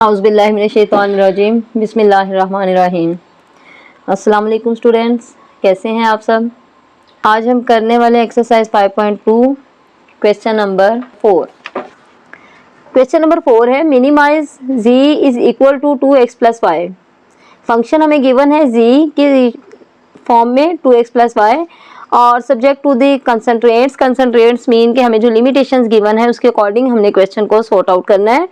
औज़ुबिल्लाहिमिनश्शैतानिर्रजीम बिस्मिल्लाहिर्रहमानिर्रहीम। अस्सलाम वालेकुम स्टूडेंट्स, कैसे हैं आप सब। आज हम करने वाले exercise 5.2 question number 4। Question number 4 है minimise z is equal to 2x plus y. Function हमें गिवन है z की फॉर्म में 2x प्लस वाई और subject to the constraints. Constraints mean कि हमें जो लिमिटेशंस गिवन है उसके अकॉर्डिंग हमने क्वेश्चन को सॉर्ट आउट करना है।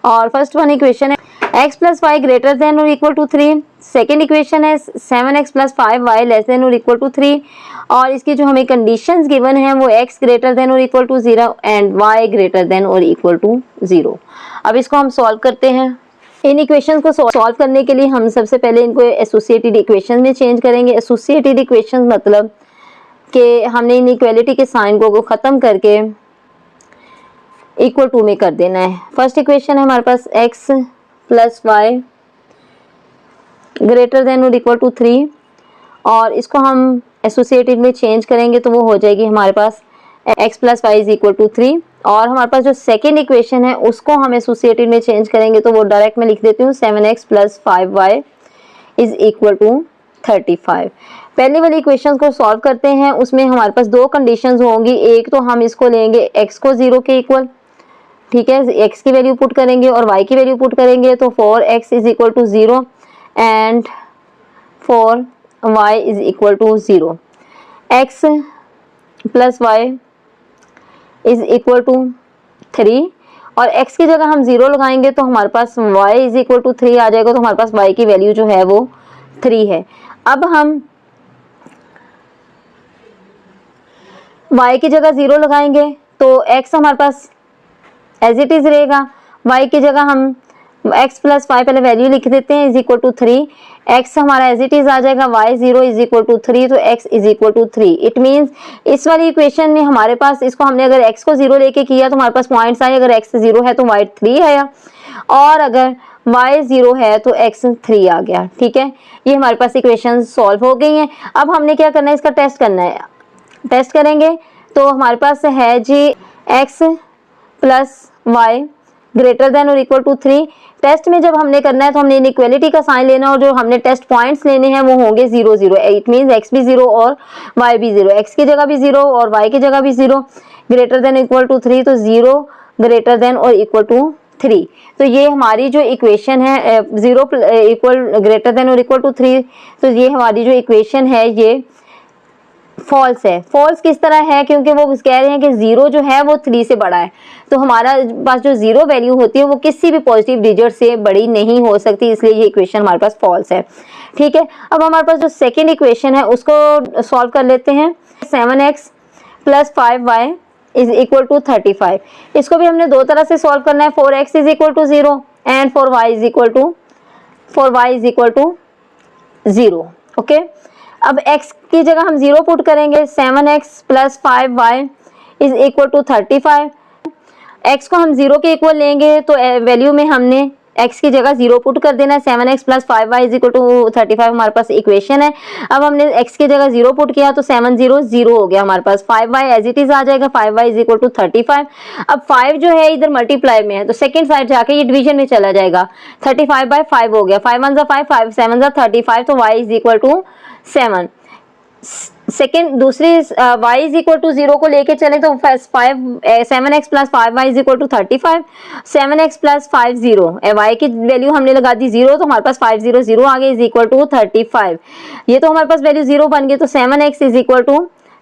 और फर्स्ट वन इक्वेशन है x plus y greater than और इक्वल टू 3। सेकेंड इक्वेशन है 7x plus 5y less than और इक्वल टू 3। और इसकी जो हमें कंडीशंस गिवन है वो x ग्रेटर देन और equal to 0 and y greater than और इक्वल टू 0। अब इसको हम सॉल्व करते हैं। इन इक्वेशन को सॉल्व करने के लिए हम सबसे पहले इनको एसोसिएटेड इक्वेशन में चेंज करेंगे। एसोसिएटेड इक्वेशन मतलब कि हमने इनइक्वालिटी के साइन को ख़त्म करके इक्वल टू में कर देना है। फर्स्ट इक्वेशन है हमारे पास x plus y greater than और इक्वल टू 3 और इसको हम एसोसिएटेड में चेंज करेंगे तो वो हो जाएगी हमारे पास x plus y is equal to 3। और हमारे पास जो सेकेंड इक्वेशन है उसको हम एसोसिएटेड में चेंज करेंगे तो वो डायरेक्ट में लिख देती हूँ 7x plus 5y is equal to 35। पहले वाली इक्वेशन को सॉल्व करते हैं। उसमें हमारे पास दो कंडीशंस होंगी। एक तो हम इसको लेंगे x को 0 के इक्वल, ठीक है, x की वैल्यू पुट करेंगे और y की वैल्यू पुट करेंगे तो 4x is equal to 0 and 4y is equal to 0। x plus y is equal to 3 और x की जगह हम 0 लगाएंगे तो हमारे पास y इज इक्वल टू 3 आ जाएगा। तो हमारे पास y की वैल्यू जो है वो 3 है। अब हम y की जगह 0 लगाएंगे तो x हमारे पास एज इट इज रहेगा। y की जगह हम x प्लस 5 पहले वैल्यू लिख देते हैं इज इक्वल टू 3। x हमारा एज इट इज आ जाएगा y 0 इज इक्वल टू 3 तो x is equal to 3। It means इस वाली इक्वेशन में हमारे पास इसको हमने अगर x को 0 लेके किया तो हमारे पास पॉइंट्स आए। अगर x 0 है तो y 3 है और अगर y 0 है तो x 3 आ गया। ठीक है, ये हमारे पास इक्वेशन सॉल्व हो गई हैं। अब हमने क्या करना है, इसका टेस्ट करना है। टेस्ट करेंगे तो हमारे पास है जी x plus y greater than और इक्वल टू 3। टेस्ट में जब हमने करना है तो हमने इनइक्वालिटी का साइन लेना और जो हमने टेस्ट पॉइंट्स लेने हैं वो होंगे 0 0। इट मींस x भी 0 और y भी 0। x की जगह भी 0 और y की जगह भी 0 ग्रेटर देन इक्वल टू 3 तो 0 ग्रेटर देन और इक्वल टू 3। तो ये हमारी जो इक्वेशन है 0 इक्वल ग्रेटर देन और इक्वल टू 3, तो ये हमारी जो इक्वेशन है ये फॉल्स है। फॉल्स किस तरह है, क्योंकि वो कह रहे हैं कि 0 जो है वो 3 से बड़ा है। तो हमारा पास जो 0 वैल्यू होती है वो किसी भी पॉजिटिव डिजिट से बड़ी नहीं हो सकती, इसलिए ये इक्वेशन हमारे पास फॉल्स है। ठीक है, अब हमारे पास जो सेकेंड इक्वेशन है उसको सॉल्व कर लेते हैं। 7x plus 5y is equal to 35। इसको भी हमने दो तरह से सॉल्व करना है। 4x is equal to 0 and 4y is equal to 0। Okay, अब x की जगह हम 0 पुट करेंगे। 7x plus 5y is equal to 35। x को हम 0 के इक्वल लेंगे तो वैल्यू में हमने x की जगह 0 पुट कर देना है। 7x plus 5y is equal to 35 हमारे पास इक्वेशन है। अब हमने x की जगह 0 पुट किया तो 7 0 0 हो गया हमारे पास। 5y एज इट इज आ जाएगा। 5y is equal to 35। अब 5 जो है इधर मल्टीप्लाई में है तो सेकंड साइड जाके ये डिवीजन में चला जाएगा। 35 बाय 5 हो गया। 5 1 5 5 7 35 तो y is equal to 7। Second दूसरी y इज इक्वल टू 0 को लेके चले तो 7x plus 5y is equal to 35। 7x plus 5 0 y की वैल्यू हमने लगा दी 0 तो हमारे पास 5 0 0 आ गई इज इक्वल टू 35। ये तो हमारे पास वैल्यू 0 बन गई तो 7x इज इक्वल टू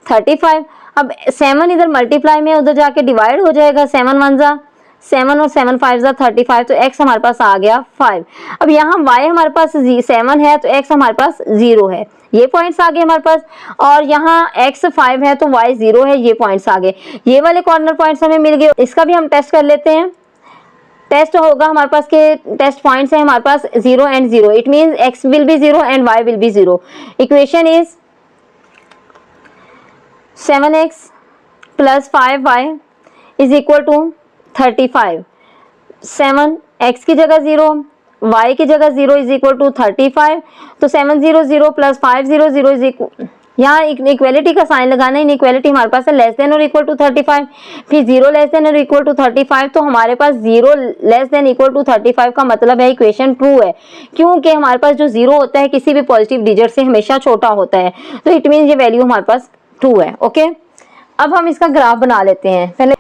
35। अब 7 इधर मल्टीप्लाई में उधर जाके डिवाइड हो जाएगा। 7 1 जा 7 और 7 5 जा 35 तो x हमारे पास आ गया 5। अब यहाँ y हमारे पास 7 है तो x हमारे पास 0 है। ये पॉइंट्स आ गए हमारे पास। और यहाँ x 5 है तो y 0 है, ये पॉइंट्स आ गए। ये वाले कॉर्नर पॉइंट्स हमें मिल गए। इसका भी हम टेस्ट कर लेते हैं। टेस्ट होगा हमारे पास के टेस्ट पॉइंट्स है हमारे पास 0 and 0। It means x will be 0 and y will be 0। Equation is 7x plus 5y is equal to 35। 7 x की जगह 0 y की जगह 0 इज इक्वल टू 35 तो 7 0 0 प्लस 5 0 0 इज इक्वल यहाँ इक्वेलिटी का साइन लगाना है। इनइक्वेलिटी हमारे पास है लेस देन और इक्वल टू 35, फिर 0 लेस देन और इक्वल टू 35। तो हमारे पास 0 लेस देन इक्वल टू 35 का मतलब है इक्वेशन ट्रू है, क्योंकि हमारे पास जो 0 होता है किसी भी पॉजिटिव डिजिट से हमेशा छोटा होता है, तो इट मीन ये वैल्यू हमारे पास ट्रू है। ओके, अब हम इसका ग्राफ बना लेते हैं। पहले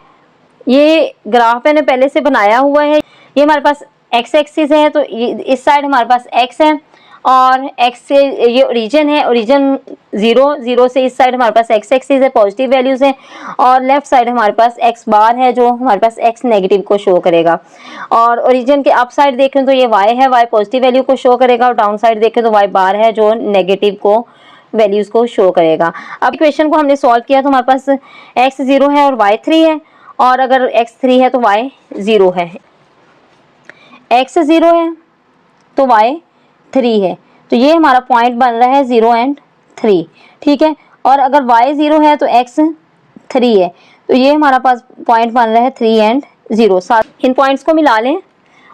ये ग्राफ मैंने पहले से बनाया हुआ है। ये हमारे पास एक्स एक्सिस है, तो इस साइड हमारे पास एक्स है और एक्स से ये ओरिजिन है, ओरिजिन 0 से इस साइड हमारे पास एक्स एक्सिस है, पॉजिटिव वैल्यूज है, और लेफ्ट साइड हमारे पास एक्स बार है जो हमारे पास एक्स नेगेटिव को शो करेगा। और ओरिजिन के अप साइड देखें तो ये वाई है, वाई पॉजिटिव वैल्यू को शो करेगा, और डाउन साइड देखें तो वाई बार है जो नेगेटिव को वैल्यूज को शो करेगा। अब इक्वेशन को हमने सॉल्व किया तो हमारे पास एक्स 0 है और वाई 3 है, और अगर एक्स 3 है तो वाई 0 है। एक्स 0 है तो वाई 3 है, तो ये हमारा पॉइंट बन रहा है 0 एंड 3, ठीक है। और अगर y 0 है तो x 3 है, तो ये हमारा पास पॉइंट बन रहा है 3 एंड 0। साथ इन पॉइंट्स को मिला लें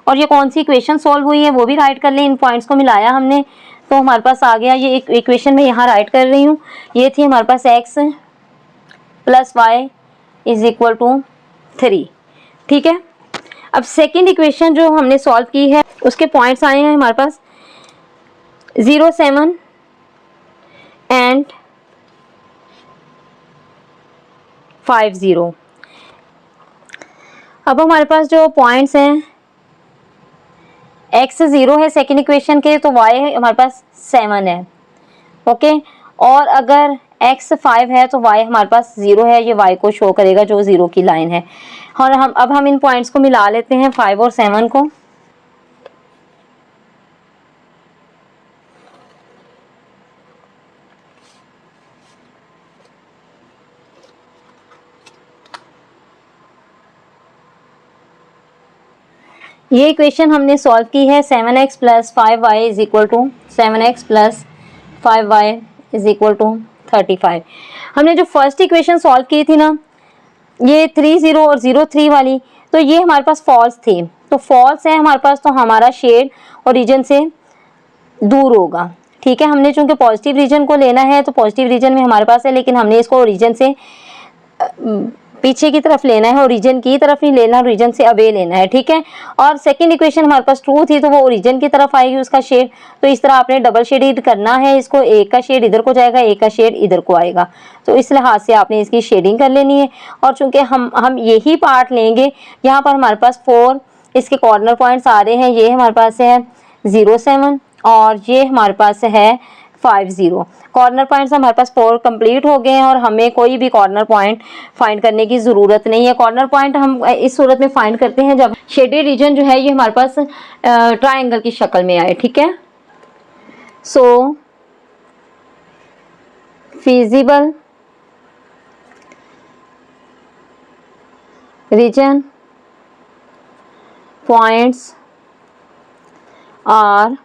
और ये कौन सी इक्वेशन सॉल्व हुई है वो भी राइट कर लें। इन पॉइंट्स को मिलाया हमने तो हमारे पास आ गया ये इक्वेशन में यहाँ राइट कर रही हूँ। ये थी हमारे पास x plus y is equal to 3, ठीक है। अब सेकेंड इक्वेशन जो हमने सॉल्व की है उसके पॉइंट्स आए हैं हमारे पास 0, 7 एंड 5, 0। अब हमारे पास जो पॉइंट्स हैं x 0 है सेकेंड इक्वेशन के, तो y हमारे पास 7 है, ओके। और अगर x 5 है तो y हमारे पास 0 है, ये y को शो करेगा जो 0 की लाइन है। और अब हम इन पॉइंट्स को मिला लेते हैं 5 और 7 को। ये इक्वेशन हमने सॉल्व की है 7x plus 5y is equal to 7x plus 5y is equal to 35। हमने जो फर्स्ट इक्वेशन सॉल्व की थी ना, ये 3, 0 और 0, 3 वाली, तो ये हमारे पास फॉल्स थी, तो फॉल्स है हमारे पास, तो हमारा शेड ओरिजिन से दूर होगा, ठीक है। हमने चूंकि पॉजिटिव रीजन को लेना है तो पॉजिटिव रीजन में हमारे पास है, लेकिन हमने इसको ओरिजिन से पीछे की तरफ लेना है, ओरिजिन की तरफ नहीं लेना, ओरिजिन से अवे लेना है, ठीक है। और सेकंड इक्वेशन हमारे पास ट्रू थी तो वो ओरिजिन की तरफ आएगी उसका शेड, तो इस तरह आपने डबल शेडेड करना है इसको, एक का शेड इधर को जाएगा, एक का शेड इधर को आएगा, तो इस लिहाज से आपने इसकी शेडिंग कर लेनी है। और चूंकि हम यही पार्ट लेंगे, यहाँ पर हमारे पास 4 इसके कॉर्नर पॉइंट्स आ रहे हैं, ये हमारे पास है 0, 7 और ये हमारे पास है 5, 0। कॉर्नर पॉइंट्स हमारे पास 4 कंप्लीट हो गए हैं और हमें कोई भी कॉर्नर पॉइंट फाइंड करने की ज़रूरत नहीं है। कॉर्नर पॉइंट हम इस सूरत में फाइंड करते हैं जब शेडेड रीजन जो है ये हमारे पास ट्रायंगल की शक्ल में आए, ठीक है। सो फिजिबल रीजन पॉइंट्स आर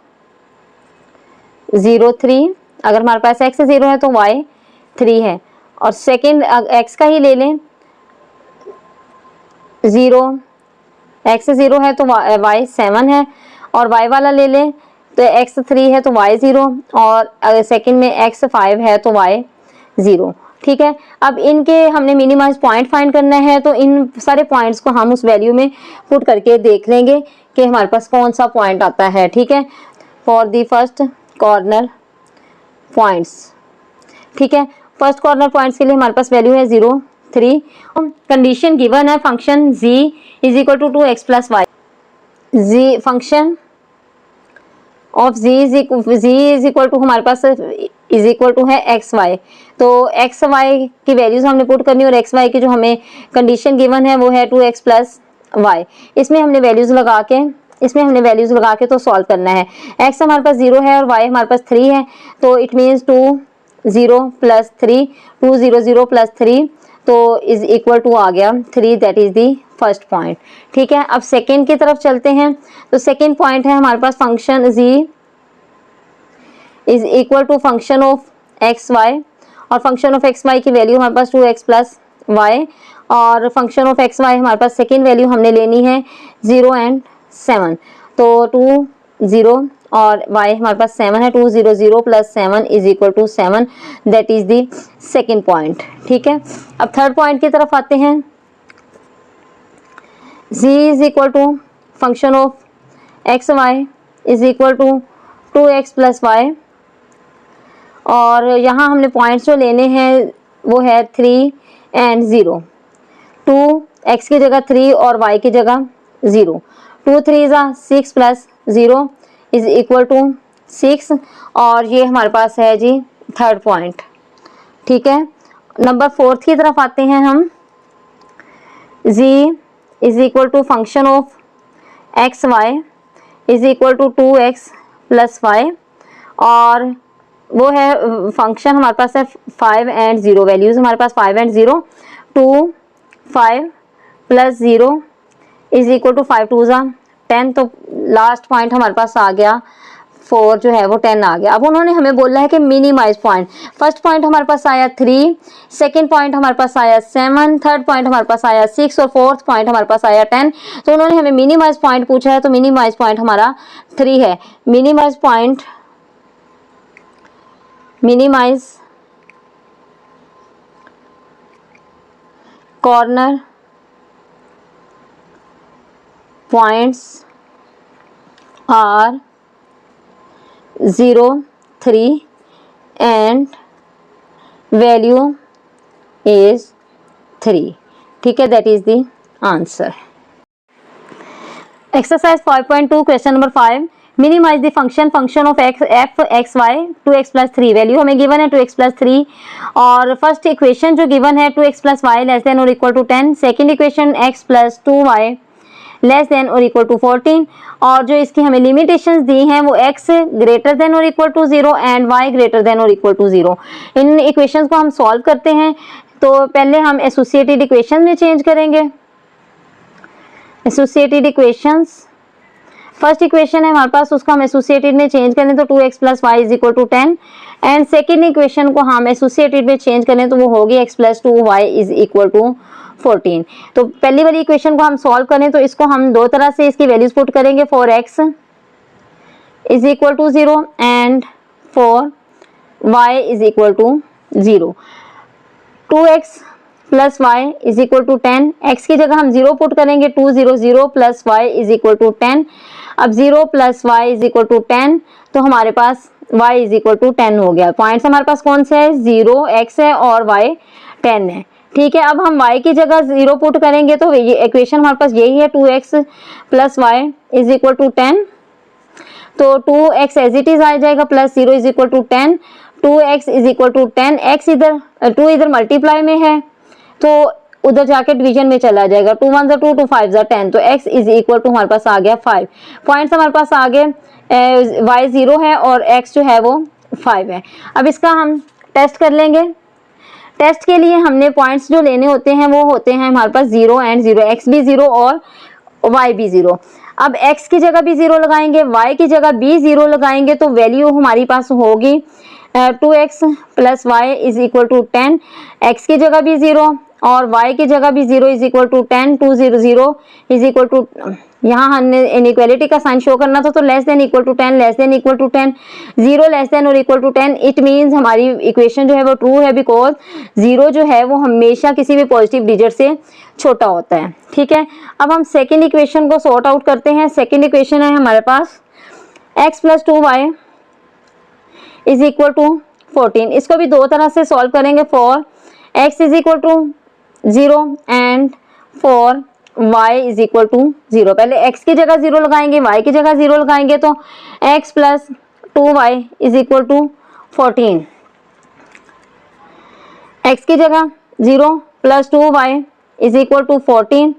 0, 3। अगर हमारे पास x 0 है तो y 3 है, और सेकेंड x का ही ले लें 0, x 0 है तो y 7 है, और y वाला ले लें तो x 3 है तो y 0, और सेकेंड में x 5 है तो y 0, ठीक है। अब इनके हमने मिनिमाइज पॉइंट फाइंड करना है, तो इन सारे पॉइंट्स को हम उस वैल्यू में पुट करके देख लेंगे कि हमारे पास कौन सा पॉइंट आता है, ठीक है। For the first corner points, ठीक है। फर्स्ट कॉर्नर पॉइंट्स के लिए हमारे पास वैल्यू है 0, 3। कंडीशन गिवन है function g is equal to 2x plus y, g function of z is equal to हमारे पास इज इक्वल टू है एक्स वाई, तो एक्स वाई की वैल्यूज हमने पुट करनी है, और एक्स वाई की जो हमें कंडीशन गिवन है वो है 2x प्लस वाई। इसमें हमने वैल्यूज लगा के तो सॉल्व करना है। x हमारे पास 0 है और y हमारे पास 3 है, तो इट मीन्स 2 0 प्लस 3, 2 0 0 प्लस 3, तो इज इक्वल टू आ गया 3, that is the first point, ठीक है। अब सेकेंड की तरफ चलते हैं, तो सेकेंड पॉइंट है हमारे पास function g is equal to function of x y, और फंक्शन ऑफ एक्स वाई की वैल्यू हमारे पास 2x प्लस वाई, और फंक्शन ऑफ एक्स वाई हमारे पास सेकेंड वैल्यू हमने लेनी है 0 एंड 7, तो 2 0 और y हमारे पास 7 है, 2 0 0 plus 7 is equal to 7, that is the second point. ठीक है, अब थर्ड पॉइंट की तरफ आते हैं। z is equal to function of x y is equal to 2x plus y, और यहाँ हमने पॉइंट्स जो लेने हैं वो है 3 एंड 0। 2 x की जगह 3 और y की जगह 0। 2 3 ज़ा 6 प्लस 0 इज इक्वल टू 6, और ये हमारे पास है जी थर्ड पॉइंट। ठीक है, नंबर 4 की तरफ आते हैं हम। z is equal to function of x y is equal to 2x plus y, और वो है फंक्शन हमारे पास है 5 एंड 0, वैल्यूज हमारे पास 5 and 0। 2 5 plus 0 is equal to 5 2 ज़ा 10, तो लास्ट पॉइंट हमारे पास आ गया 4 जो है वो 10 आ गया। अब उन्होंने हमें बोला है कि मिनिमाइज पॉइंट, फर्स्ट पॉइंट हमारे पास आया 3, सेकंड पॉइंट हमारे पास आया 7, थर्ड पॉइंट हमारे पास आया 6 और फोर्थ पॉइंट हमारे पास आया 10। तो उन्होंने हमें मिनिमाइज पॉइंट पूछा है, तो मिनिमाइज पॉइंट हमारा 3 है। Minimise point, minimise corner points are 0 3 and value is 3। ठीक है, that is the answer. Exercise 5.2 question number 5, minimise the function of f x y 2x plus 3। Value हमें गिवन है 2x plus 3, और first equation जो given है 2x plus y less than और equal to 10, second equation x plus 2y less than और equal to 14, और जो इसकी हमें लिमिटेशंस दी हैं वो x ग्रेटर देन और equal to 0 and y greater than और इक्वल टू 0। इन इक्वेशंस को हम सॉल्व करते हैं, तो पहले हम एसोसिएटेड इक्वेशन में चेंज करेंगे। एसोसिएटेड इक्वेशंस, फर्स्ट इक्वेशन है हमारे पास, उसको हम एसोसिएटेड में चेंज करें तो 2x plus y is equal to 10, and second equation को हम एसोसिएटेड में चेंज करें तो वो होगी x plus 2y is equal to 14। तो पहली वाली इक्वेशन को हम सॉल्व करें तो इसको हम दो तरह से इसकी वैल्यूज पुट करेंगे, for x is equal to 0 and for y is equal to 0। 2x plus y is equal to 10, x की जगह हम 0 पुट करेंगे, 2 0 0 plus y is equal to 10। अब 0 plus y is equal to 10, तो हमारे पास y is equal to 10 हो गया। पॉइंट्स हमारे पास कौन से है, 0 x है और y 10 है। ठीक है, अब हम y की जगह 0 पुट करेंगे तो ये इक्वेशन हमारे पास यही है, 2x plus y is equal to 10, तो 2x एज इट इज आ जाएगा plus 0 is equal to 10, 2x is equal to 10, x इधर 2 इधर मल्टीप्लाई में है तो उधर जाके डिवीजन में चला जाएगा, 2 1 2 2 5 10, तो x इज इक्वल टू हमारे पास आ गया 5। पॉइंट्स हमारे पास आ गए, y 0 है और x जो है वो 5 है। अब इसका हम टेस्ट कर लेंगे। टेस्ट के लिए हमने पॉइंट्स जो लेने होते हैं वो होते हैं हमारे पास 0 एंड 0, x भी 0 और y भी 0। अब x की जगह भी 0 लगाएंगे, y की जगह भी 0 लगाएंगे, तो वैल्यू हमारी पास होगी 2x plus y is equal to 10, x की जगह भी 0 और y की जगह भी 0 is equal to 10, 2 0 0 is equal to, यहाँ हमने इनइक्वालिटी का साइन शो करना था तो less than equal to 10, less than equal to 10, 0 less than और इक्वल टू 10, इट मीन्स हमारी इक्वेशन जो है वो ट्रू है, बिकॉज 0 जो है वो हमेशा किसी भी पॉजिटिव डिजिट से छोटा होता है। ठीक है, अब हम सेकेंड इक्वेशन को सॉर्ट आउट करते हैं। सेकेंड इक्वेशन है हमारे पास x plus 2y is equal to 14। इसको भी दो तरह से सॉल्व करेंगे, for x is equal to 0 and for y is equal to 0। पहले x की जगह 0 लगाएंगे, y की जगह 0 लगाएंगे, तो x plus 2y is equal to 14। x की जगह 0 plus 2y is equal to 14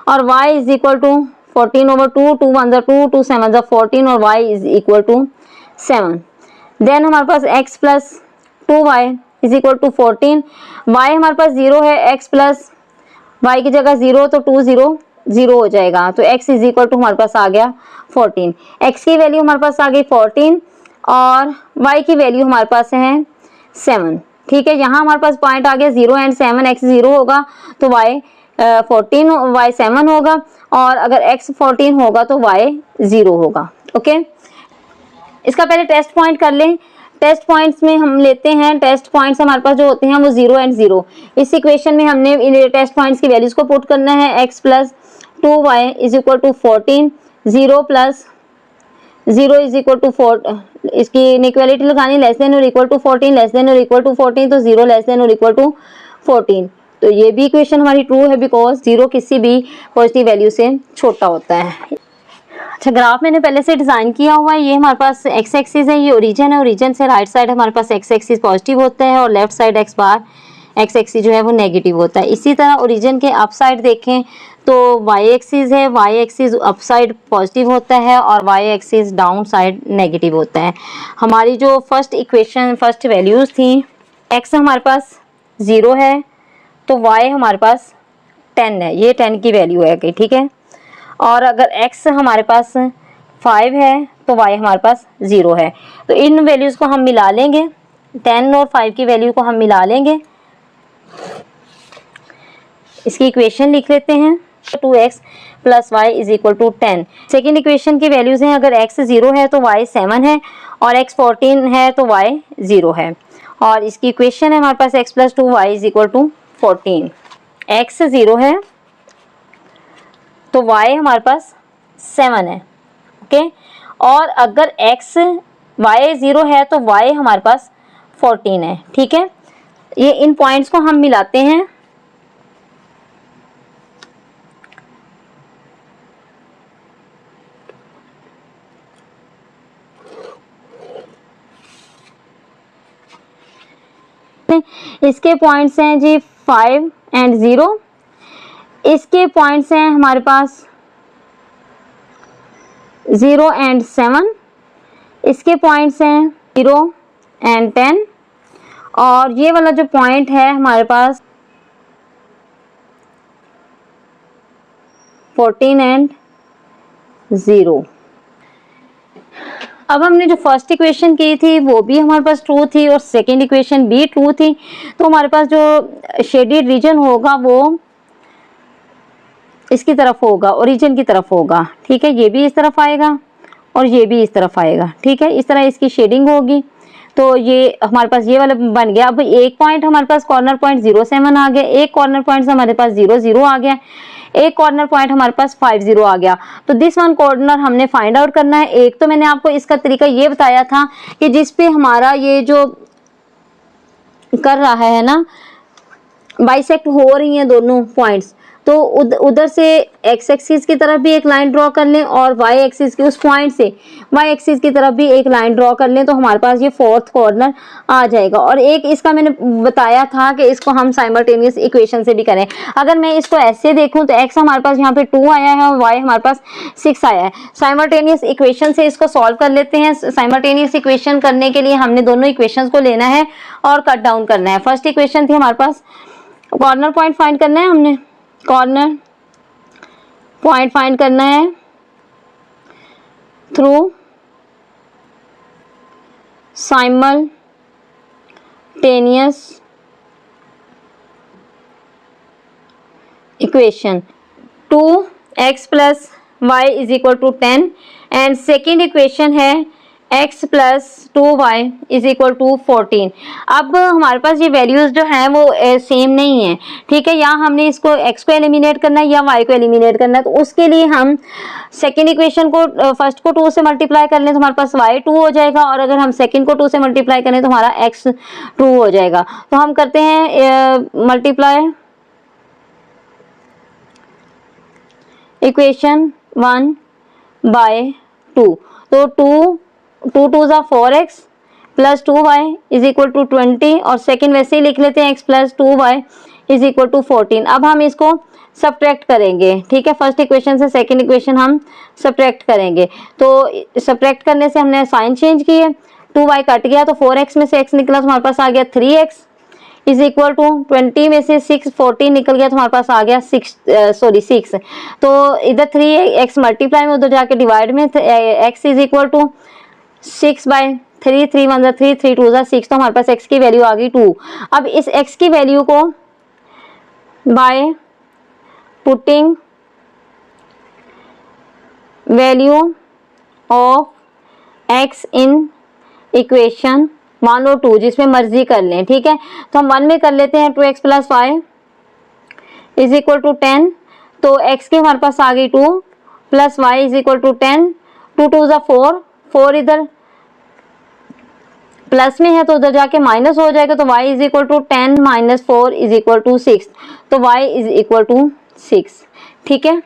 और y is equal to 14 over 2, 2 1 2, 2 7 14 और y is equal to 7। Then हमारे पास x plus 2y is equal to 14, y हमारे पास 0 है, x प्लस y की जगह 0 तो 2 0 0 हो जाएगा, तो x इज इक्वल टू हमारे पास आ गया 14। x की वैल्यू हमारे पास आ गई 14 और y की वैल्यू हमारे पास है 7। ठीक है, यहाँ हमारे पास पॉइंट आ गया 0 एंड 7, x 0 होगा तो y 14, y 7 होगा, और अगर x 14 होगा तो y 0 होगा। ओके, इसका पहले टेस्ट पॉइंट कर लें। टेस्ट पॉइंट्स में हम लेते हैं, टेस्ट पॉइंट्स हमारे पास जो होते हैं वो 0 एंड 0। इस इक्वेशन में हमने इन टेस्ट पॉइंट्स की वैल्यूज को पुट करना है। x plus 2y is equal to 14, 0 plus 0 is equal to 4, इसकी इनइक्वालिटी लगानी, लेस देन और इक्वल टू 14, लेस देन और इक्वल टू 14, तो 0 लेस देन और इक्वल टू 14। तो ये भी इक्वेशन हमारी ट्रू है बिकॉज 0 किसी भी पॉजिटिव वैल्यू से छोटा होता है। अच्छा, ग्राफ मैंने पहले से डिजाइन किया हुआ है। ये हमारे पास एक्स एक्सिस है, ये ओरिजिन है, ओरिजिन से राइट साइड हमारे पास एक्स एक्सिस पॉजिटिव होता है और लेफ्ट साइड एक्स बार एक्स एक्सिस जो है वो नेगेटिव होता है। इसी तरह ओरिजिन के अप साइड देखें तो वाई एक्सिस है, y axis up side positive होता है और y axis down side negative होता है। हमारी जो फर्स्ट इक्वेशन, फर्स्ट वैल्यूज थी, एक्स हमारे पास 0 है तो वाई हमारे पास 10 है, ये 10 की वैल्यू है कि ठीक है। और अगर x हमारे पास 5 है तो y हमारे पास 0 है। तो इन वैल्यूज़ को हम मिला लेंगे, 10 और 5 की वैल्यू को हम मिला लेंगे। इसकी इक्वेशन लिख लेते हैं, 2x plus y is equal to 10। Second equation की वैल्यूज़ हैं, अगर x 0 है तो y 7 है और x 14 है तो y 0 है। और इसकी इक्वेशन है हमारे पास x plus 2y is equal to 14। x 0 है तो y हमारे पास 7 है, ओके। और अगर x y 0 है तो y हमारे पास 14 है, ठीक है। ये इन पॉइंट्स को हम मिलाते हैं। इसके पॉइंट्स हैं जी 5 एंड 0, इसके पॉइंट्स हैं हमारे पास 0 एंड 7, इसके पॉइंट्स हैं 0 एंड 10 और ये वाला जो पॉइंट है हमारे पास 14 एंड 0। अब हमने जो फर्स्ट इक्वेशन की थी वो भी हमारे पास ट्रू थी और सेकेंड इक्वेशन भी ट्रू थी। तो हमारे पास जो शेडेड रीजन होगा वो इसकी तरफ होगा, ओरिजिन की तरफ होगा, ठीक है। ये भी इस तरफ आएगा और ये भी इस तरफ आएगा, ठीक है। इस तरह इसकी शेडिंग होगी। तो ये हमारे पास ये वाला बन गया। अब एक पॉइंट हमारे पास कॉर्नर पॉइंट 07 आ गया, एक कॉर्नर पॉइंट हमारे पास 00 आ गया, एक कॉर्नर पॉइंट हमारे पास 50 आ गया। तो दिस वन कॉर्नर हमने फाइंड आउट करना है। एक तो मैंने आपको इसका तरीका ये बताया था कि जिस पे हमारा ये जो कर रहा है ना, बाइसेक्ट हो रही हैं दोनों पॉइंट्स, तो उधर से एक्स एक्सिस की तरफ भी एक लाइन ड्रॉ कर लें और वाई एक्सिस की उस पॉइंट से वाई एक्सिस की तरफ भी एक लाइन ड्रॉ कर लें, तो हमारे पास ये फोर्थ कॉर्नर आ जाएगा। और एक इसका मैंने बताया था कि इसको हम साइमल्टेनियस इक्वेशन से भी करें। अगर मैं इसको ऐसे देखूं तो एक्स हमारे पास यहाँ पे 2 आया है और वाई हमारे पास 6 आया है। साइमल्टेनियस इक्वेशन से इसको सॉल्व कर लेते हैं। साइमल्टेनियस इक्वेशन करने के लिए हमने दोनों इक्वेशन को लेना है और कट डाउन करना है। फर्स्ट इक्वेशन थी हमारे पास, कॉर्नर पॉइंट फाइंड करना है, हमने कॉर्नर पॉइंट फाइंड करना है through simultaneous equation. 2x plus y is equal to 10 and second equation है x plus 2y is equal to 14। अब हमारे पास ये वैल्यूज जो हैं वो सेम नहीं है, ठीक है। यहाँ हमने इसको x को एलिमिनेट करना है या y को एलिमिनेट करना है। तो उसके लिए हम सेकेंड इक्वेशन को फर्स्ट को 2 से मल्टीप्लाई कर लें तो हमारे पास y 2 हो जाएगा और अगर हम सेकेंड को 2 से मल्टीप्लाई करें तो हमारा x 2 हो जाएगा। तो हम करते हैं मल्टीप्लाई इक्वेशन 1 बाय 2। तो 2 2 ज़ा 4x plus 2y is equal to 20 और सेकेंड वैसे ही लिख लेते हैं x plus 2y is equal to 14। अब हम इसको सब्ट्रैक्ट करेंगे, ठीक है। फर्स्ट इक्वेशन से सेकेंड इक्वेशन हम सब्ट्रैक्ट करेंगे। तो सब्ट्रैक्ट करने से हमने साइन चेंज की है, 2y कट गया तो 4x में से x निकला तो हमारे पास आ गया 3x इज इक्वल टू 20 में से 6 14 निकल गया तो हमारे पास आ गया 6। तो इधर 3x मल्टीप्लाई में उधर जाके डिवाइड में x इज इक्वल टू 6/3, 3 1 ज़ा 3, 3 2 ज़ा 6, तो हमारे पास x की वैल्यू आ गई 2। अब इस x की वैल्यू को by putting value of x in equation 1 और 2, जिसमें मर्जी कर लें, ठीक है। तो हम 1 में कर लेते हैं 2x plus 5 is equal to 10। तो x की हमारे पास आ गई 2 plus y is equal to 10, 2 2 ज़ा 4, 4 इधर प्लस में है तो उधर जाके माइनस हो जाएगा, तो y is equal to 10 minus 4 is equal to 6, तो y इज इक्वल टू 6, ठीक है।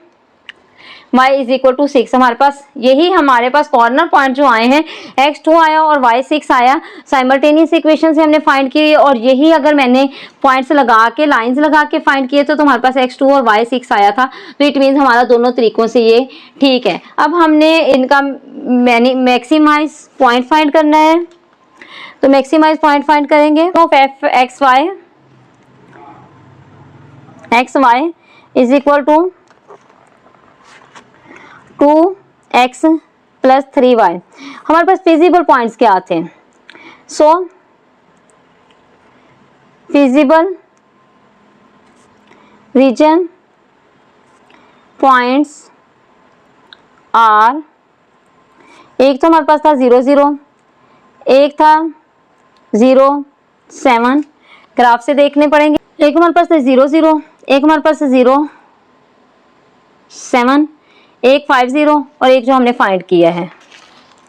y इज इक्वल टू 6 हमारे पास, यही हमारे पास कॉर्नर पॉइंट जो आए हैं, x2 आया और y6 आया, साइमल्टेनियस इक्वेशन से हमने फाइंड किए, और यही अगर मैंने पॉइंट्स लगा के लाइंस लगा के फाइंड किए तो हमारे पास x2 और y6 आया था। तो इट मीन्स हमारा दोनों तरीकों से ये ठीक है। अब हमने इनका मैक्सिमाइज पॉइंट फाइंड करना है, तो मैक्सिमाइज पॉइंट फाइंड करेंगे of f x y is equal to 2x plus 3y। हमारे पास फिजिबल पॉइंट्स क्या आते हैं? So feasible region points are, एक तो हमारे पास था 0 0, एक था 0 7, ग्राफ से देखने पड़ेंगे। एक हमारे पास है 0 0, एक हमारे पास है 0 7, एक 5 0 और एक जो हमने फाइंड किया है,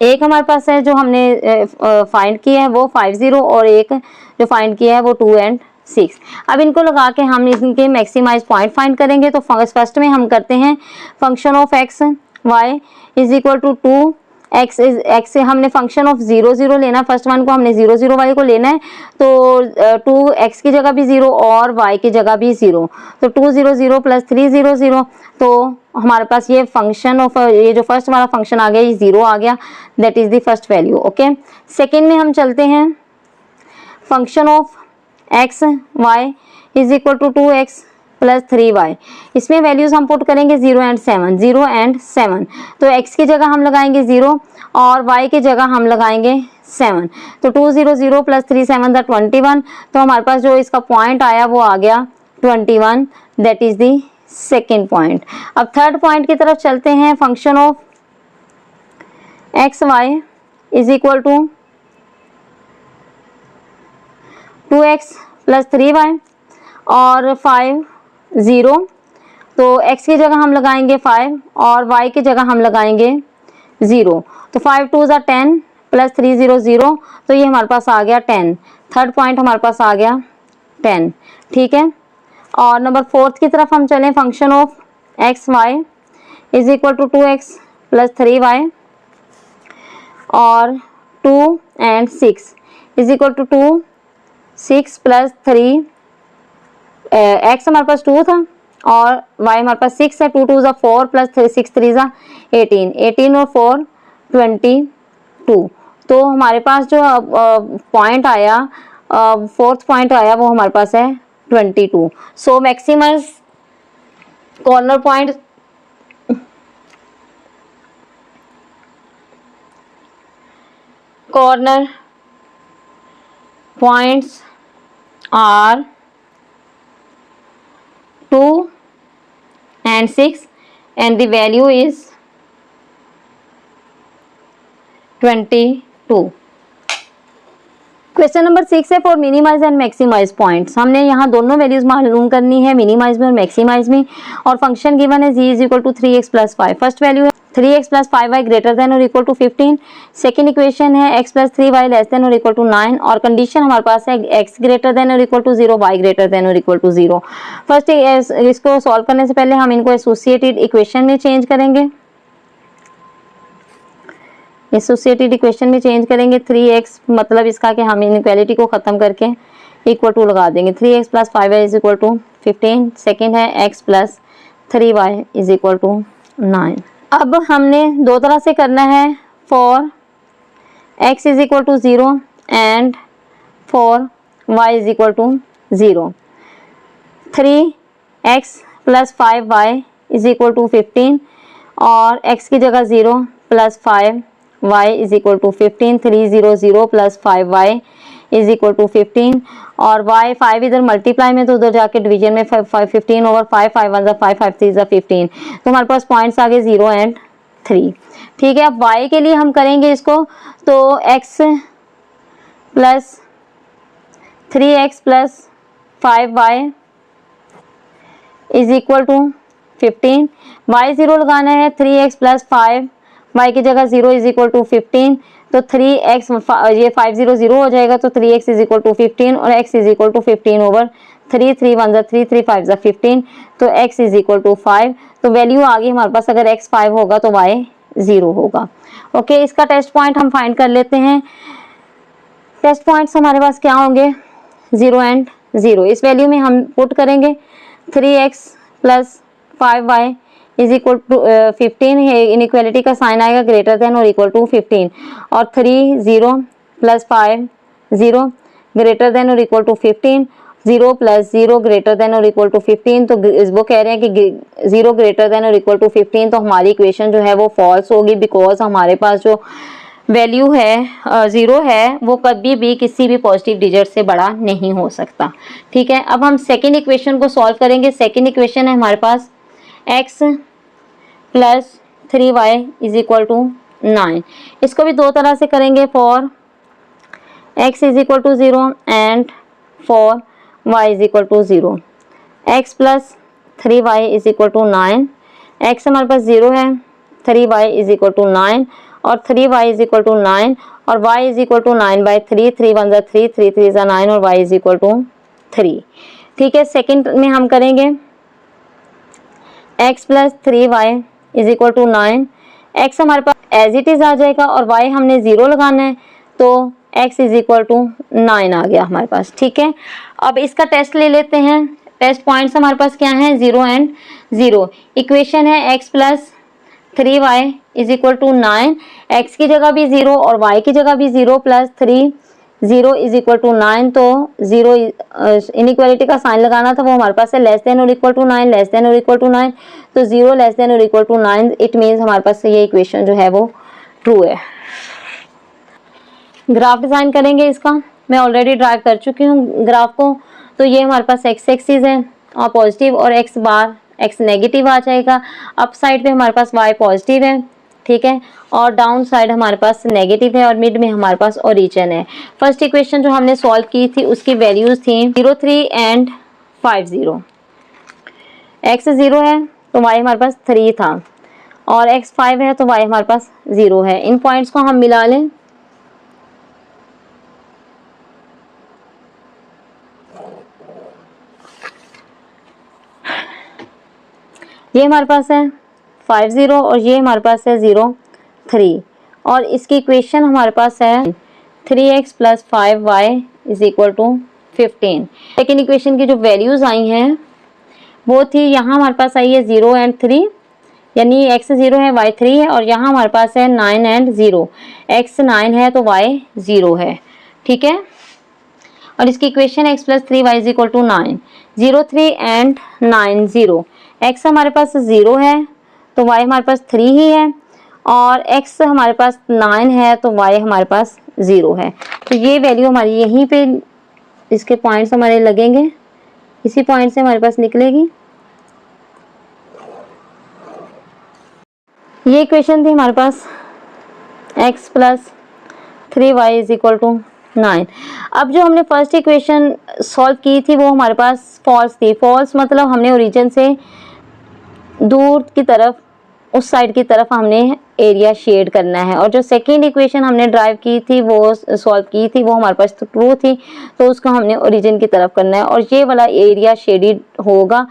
एक हमारे पास है जो हमने फाइंड किया है वो 5 0 और एक जो फाइंड किया है वो 2 और 6। अब इनको लगा के हम इनके मैक्सिमाइज पॉइंट फाइंड करेंगे। तो फर्स्ट में हम करते हैं function of x y is equal to 2 x से हमने फंक्शन ऑफ 0 0 लेना, फर्स्ट वन को हमने 0 0 वाई को लेना है, तो 2 एक्स की जगह भी 0 और वाई की जगह भी 0, तो 2 0 0 प्लस 3 0 0, तो हमारे पास ये फंक्शन ऑफ ये जो फर्स्ट वाला फंक्शन आ गया ये 0 आ गया, that is the first value. Okay, second में हम चलते हैं function of x y is equal to 2x plus 3y। इसमें वैल्यूज हम पुट करेंगे 0 और 7, 0 और 7, तो x की जगह हम लगाएंगे 0 और y की जगह हम लगाएंगे 7, तो 2 0 0 प्लस 3 7 21, तो हमारे पास जो इसका पॉइंट आया वो आ गया 21, that is the second point. अब थर्ड पॉइंट की तरफ चलते हैं, function of x y is equal to 2x plus 3y और 5 0, तो x की जगह हम लगाएंगे 5 और y की जगह हम लगाएंगे 0, तो 5 2 ज़ा 10 प्लस 3 0 0, तो ये हमारे पास आ गया 10, थर्ड पॉइंट हमारे पास आ गया 10, ठीक है। और नंबर फोर्थ की तरफ हम चलें, function of x y is equal to 2x plus 3y और 2 और 6 is equal to 2 6 plus 3, x हमारे पास 2 था और y हमारे पास 6 है, 2 2 ज़ा 4 प्लस 6 3 ज़ा 18, 18 और 4 22, तो हमारे पास जो पॉइंट आया फोर्थ पॉइंट आया वो हमारे पास है 22। So maximum corner point points are 2 and 6 and the value is 22। Question number 6 है for minimize and maximize points. हमने यहाँ दोनों वैल्यूज मालूम करनी है, मिनिमाइज में और मैक्सिमाइज में, और फंक्शन गिवन है g is equal to 3x plus 5। First value है 3x plus 5y greater than और इक्वल टू 15। सेकेंड इक्वेशन है x plus 3y less than और इक्वल टू 9, और कंडीशन हमारे पास है x ग्रेटर देन और equal to 0, y greater than और इक्वल टू 0। फर्स्ट इसको सॉल्व करने से पहले हम इनको एसोसिएटेड इक्वेशन में चेंज करेंगे, एसोसिएटेड इक्वेशन में चेंज करेंगे। 3x मतलब इसका कि हम इनइक्वालिटी को खत्म करके इक्वल टू लगा देंगे, 3x plus 5y is equal to 15। Second है x plus 3y is equal to 9। अब हमने दो तरह से करना है, for x is equal to 0 and for y is equal to 0। 3x plus 5y is equal to 15 और x की जगह 0 plus 5y is equal to 15, 3 0 0 plus 5y is equal to 15, और y 5 इधर मल्टीप्लाई में तो उधर जाके डिवीजन में 15 ओवर 5 5 1 5 5 3 15, तो हमारे पास पॉइंट्स आ गए 0 एंड 3। ठीक है, अब y के लिए हम करेंगे इसको, तो x plus 3x plus 5y is equal to 15। y 0 लगाना है, 3x प्लस 5 y की जगह 0 इज इक्वल टू 15, तो 3x ये 5 0 0 हो जाएगा, तो 3x इज इक्वल टू 15 और x is equal to 15 over 3, 3 1 3, 3 5 15, तो x इज इक्वल टू 5। तो वैल्यू आ गई हमारे पास, अगर x 5 होगा तो y 0 होगा। ओके, इसका टेस्ट पॉइंट हम फाइंड कर लेते हैं। टेस्ट पॉइंट्स हमारे पास क्या होंगे, 0 एंड 0। इस वैल्यू में हम पुट करेंगे 3x plus 5y is equal to 15, ये इनइक्वालिटी का साइन आएगा ग्रेटर देन और इक्वल टू 15, और 3 0 प्लस 5 0 ग्रेटर देन और equal to 15, 0 plus 0 greater than और इक्वल टू 15। तो वो कह रहे हैं कि 0 ग्रेटर देन और इक्वल टू 15, तो हमारी इक्वेशन जो है वो फॉल्स होगी, बिकॉज हमारे पास जो वैल्यू है 0 है वो कभी भी किसी भी पॉजिटिव डिजिट से बड़ा नहीं हो सकता। ठीक है, अब हम सेकेंड इक्वेशन को सॉल्व करेंगे। सेकेंड इक्वेशन है हमारे पास x plus 3y is equal to 9। इसको भी दो तरह से करेंगे, for x is equal to 0 and for y is equal to 0। x plus 3y is equal to 9, x हमारे पास 0 है, 3y इज इक्वल टू 9 और 3y इज इक्वल टू 9 और y इज इक्वल टू 9/3, 3 1 3, 3 3 9 और y इज इक्वल टू 3। ठीक है, second में हम करेंगे x plus 3y is equal to 9। x हमारे पास एज इट इज आ जाएगा और y हमने 0 लगाना है, तो x इज इक्वल टू 9 आ गया हमारे पास। ठीक है, अब इसका टेस्ट ले लेते हैं। टेस्ट पॉइंट्स हमारे पास क्या हैं, 0 एंड 0। इक्वेशन है x plus 3y is equal to 9, x की जगह भी 0 और y की जगह भी 0 प्लस 3 0 इज इक्वल टू 9, तो 0 इनइक्वालिटी का साइन लगाना था, वो हमारे पास है लेस देन और इक्वल टू 9, लेस देन और इक्वल टू 9, तो 0 लेस देन और इक्वल टू 9, इट मीन्स हमारे पास ये इक्वेशन जो है वो ट्रू है। ग्राफ डिजाइन करेंगे इसका, मैं ऑलरेडी ड्राइव कर चुकी हूँ ग्राफ को। तो ये हमारे पास एक्स एक्सिस है और पॉजिटिव, और एक्स बार एक्स नेगेटिव आ जाएगा। अप साइड पे हमारे पास वाई पॉजिटिव है, ठीक है, और डाउन साइड हमारे पास नेगेटिव है, और मिड में हमारे पास ओरिजिन है। फर्स्ट इक्वेशन जो हमने सॉल्व की थी उसकी वैल्यूज थी 0 3 एंड 5 0। एक्स 0 है तो वाई हमारे पास 3 था, और एक्स 5 है तो वाई हमारे पास 0 है। इन पॉइंट्स को हम मिला लें, ये हमारे पास है 5 0 और ये हमारे पास है 0 3, और इसकी इक्वेशन हमारे पास है 3x plus 5y is equal to 15। Second equation की जो वैल्यूज आई हैं वो थी, यहाँ हमारे पास आई है 0 एंड 3, यानी x 0 है y 3 है, और यहाँ हमारे पास है 9 एंड 0, x 9 है तो y 0 है। ठीक है, और इसकी equation x plus 3y is equal to 9, 0 3 and 9 0। x हमारे पास 0 है तो y हमारे पास 3 ही है, और x हमारे पास 9 है तो y हमारे पास 0 है। तो ये वैल्यू हमारी यहीं पे, इसके पॉइंट्स हमारे लगेंगे, इसी पॉइंट से हमारे पास निकलेगी। ये इक्वेशन थी हमारे पास x plus 3y is equal to 9। अब जो हमने फर्स्ट इक्वेशन सॉल्व की थी वो हमारे पास फॉल्स थी। फॉल्स मतलब हमने ओरिजिन से दूर की तरफ, उस साइड की तरफ हमने एरिया शेड करना है, और जो सेकेंड इक्वेशन हमने ड्राइव की थी वो सॉल्व की थी वो हमारे पास ट्रू थी, तो उसको हमने ओरिजिन की तरफ करना है, और ये वाला एरिया शेडिड होगा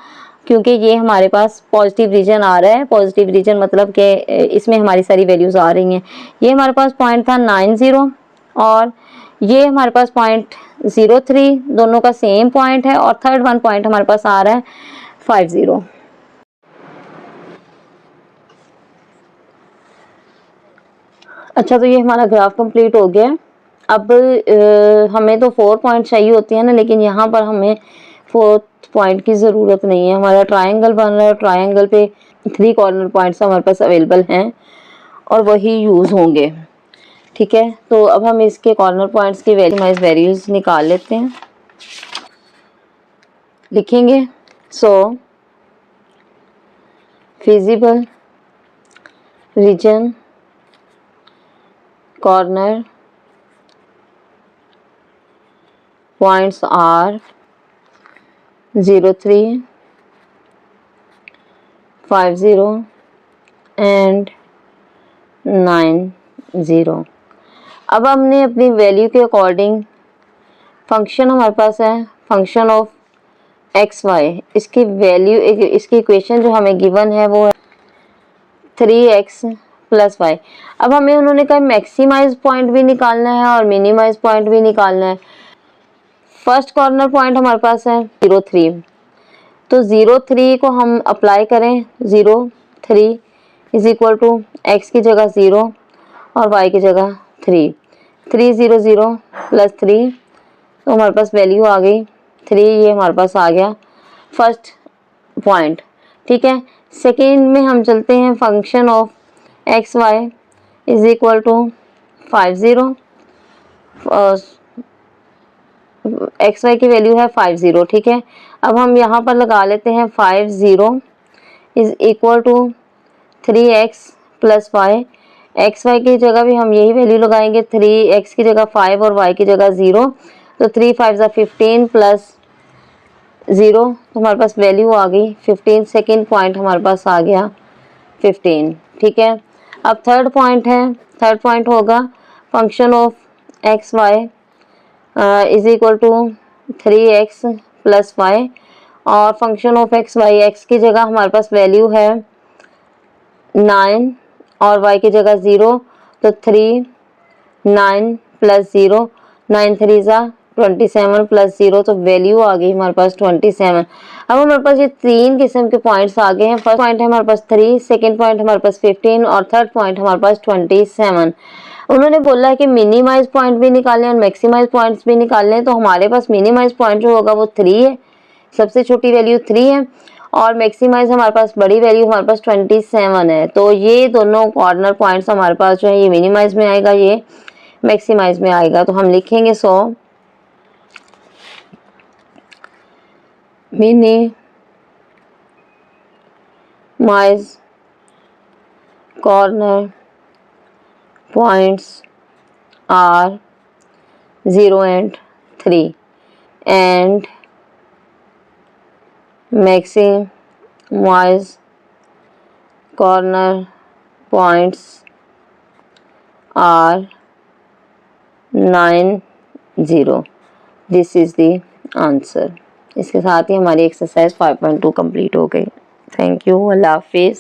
क्योंकि ये हमारे पास पॉजिटिव रीजन आ रहा है। पॉजिटिव रीजन मतलब कि इसमें हमारी सारी वैल्यूज आ रही हैं। ये हमारे पास पॉइंट था 9 0 और ये हमारे पास पॉइंट 0 3, दोनों का सेम पॉइंट है, और थर्ड वन पॉइंट हमारे पास आ रहा है 5 0। अच्छा, तो ये हमारा ग्राफ कंप्लीट हो गया। अब हमें तो 4 पॉइंट चाहिए होती है ना, लेकिन यहाँ पर हमें 4th पॉइंट की ज़रूरत नहीं है। हमारा ट्रायंगल बन रहा है, ट्रायंगल पे 3 कॉर्नर पॉइंट्स हमारे पास अवेलेबल हैं और वही यूज़ होंगे। ठीक है, तो अब हम इसके कॉर्नर पॉइंट्स की वैल्यूज निकाल लेते हैं, लिखेंगे। So feasible region corner points are 03, 50 and 90। अब हमने अपनी वैल्यू के अकॉर्डिंग फंक्शन हमारे पास है फंक्शन ऑफ एक्स वाई, इसकी वैल्यू इसकी इक्वेशन जो हमें गिवन है वो है 3x + y। अब हमें उन्होंने कहा मैक्सिमाइज पॉइंट भी निकालना है और मिनिमाइज पॉइंट भी निकालना है। फर्स्ट कॉर्नर पॉइंट हमारे पास है 0,3, तो 0,3 को हम अप्लाई करें 0,3 = x की जगह 0 और y की जगह 3, 3 0 0 + 3, तो हमारे पास वैल्यू आ गई 3, ये हमारे पास आ गया फर्स्ट पॉइंट। ठीक है, सेकेंड में हम चलते हैं function of x y = 50, x y की वैल्यू है 50। ठीक है, अब हम यहाँ पर लगा लेते हैं 50 = 3x + y। एक्स वाई की जगह भी हम यही वैल्यू लगाएंगे, 3x की जगह 5 और y की जगह 0, तो 3 5 15 + 0, तो हमारे पास वैल्यू आ गई 15। सेकेंड पॉइंट हमारे पास आ गया 15। ठीक है, अब थर्ड पॉइंट है, थर्ड पॉइंट होगा function of x y = 3x + y, और function of x y, x की जगह हमारे पास वैल्यू है 9 और y की जगह 0, तो 3 9 + 0, 9 3 27 + 0, तो वैल्यू आ गई हमारे पास 27। अब हमारे पास ये तीन किस्म के पॉइंट्स आ गए हैं। फर्स्ट पॉइंट है हमारे पास 3, सेकेंड पॉइंट हमारे पास 15 और थर्ड पॉइंट हमारे पास 27। उन्होंने बोला है कि मिनिमाइज पॉइंट भी निकालें और मैक्सिमाइज पॉइंट्स भी निकालने, तो हमारे पास मिनिमाइज पॉइंट जो होगा वो 3 है, सबसे छोटी वैल्यू 3 है, और मैक्सिमाइज हमारे पास बड़ी वैल्यू हमारे पास 27 है। तो ये दोनों कॉर्नर पॉइंट्स हमारे पास जो है ये मिनिमाइज में आएगा, ये मैक्सिमाइज में आएगा। तो हम लिखेंगे minimize corner points are 0 and 3 and maximize corner points are 9 0। This is the answer. इसके साथ ही हमारी एक्सरसाइज 5.2 कंप्लीट हो गई। थैंक यू, अल्लाह हाफिज़।